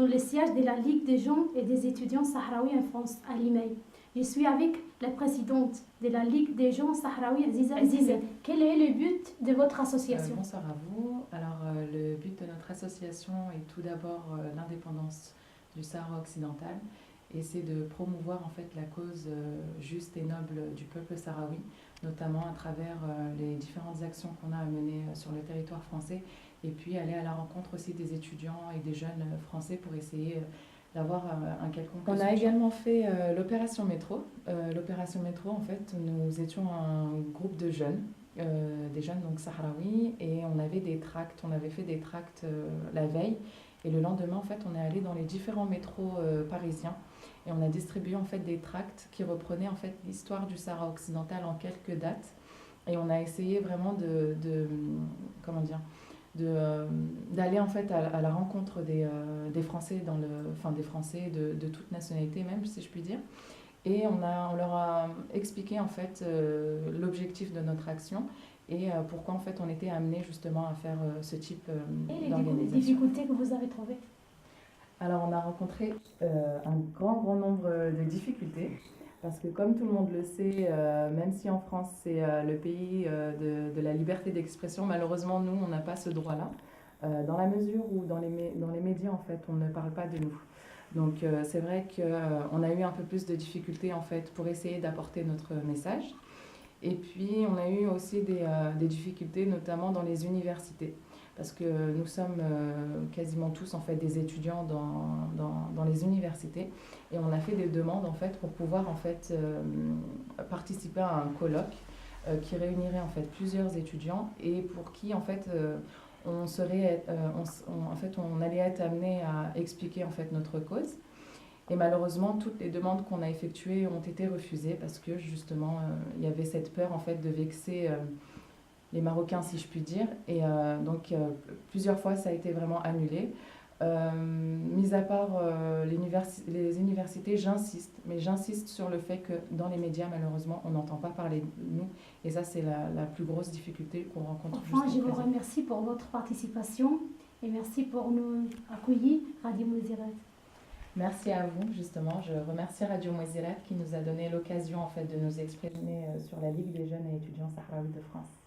dans le siège de la Ligue des jeunes et des étudiants sahraouis en France, à Limay. Je suis avec la présidente de la Ligue des jeunes sahraouis, Aziza. Aziza, quel est le but de votre association? Bonsoir à vous. Alors, le but de notre association est tout d'abord l'indépendance du Sahara occidental, et c'est de promouvoir en fait la cause juste et noble du peuple sahraoui, notamment à travers les différentes actions qu'on a à mener sur le territoire français, et puis aller à la rencontre aussi des étudiants et des jeunes français pour essayer d'avoir un quelconque soutien. On a également fait l'opération métro. L'opération métro, en fait, nous étions un groupe de jeunes, des jeunes donc sahraouis, et on avait des tracts, on avait fait des tracts la veille, et le lendemain en fait on est allé dans les différents métros parisiens et on a distribué en fait des tracts qui reprenaient en fait l'histoire du Sahara occidental en quelques dates, et on a essayé vraiment comment dire, d'aller en fait à la rencontre des Français des Français de toute nationalité même, si je puis dire. Et on leur a expliqué en fait l'objectif de notre action et pourquoi en fait on était amené justement à faire ce type d'organisation. Et les difficultés que vous avez trouvées? Alors on a rencontré un grand nombre de difficultés, parce que comme tout le monde le sait, même si en France c'est le pays de la liberté d'expression, malheureusement nous on n'a pas ce droit-là, dans la mesure où dans les médias en fait on ne parle pas de nous. Donc c'est vrai qu'on a eu un peu plus de difficultés en fait pour essayer d'apporter notre message. Et puis on a eu aussi des difficultés notamment dans les universités, parce que nous sommes quasiment tous en fait des étudiants dans les universités, et on a fait des demandes en fait pour pouvoir en fait participer à un colloque qui réunirait en fait plusieurs étudiants, et pour qui en fait on allait être amené à expliquer en fait notre cause. Et malheureusement, toutes les demandes qu'on a effectuées ont été refusées, parce que justement, il y avait cette peur en fait de vexer les Marocains, si je puis dire. Et donc, plusieurs fois, ça a été vraiment annulé. Mis à part les universités, j'insiste sur le fait que dans les médias, malheureusement, on n'entend pas parler de nous. Et ça, c'est la plus grosse difficulté qu'on rencontre. Enfin, je vous remercie pour votre participation et merci pour nous accueillir, Radio Mouezirat. Merci à vous, justement. Je remercie Radio Mouezirat qui nous a donné l'occasion en fait, de nous exprimer sur la Ligue des jeunes et étudiants sahraouis de France.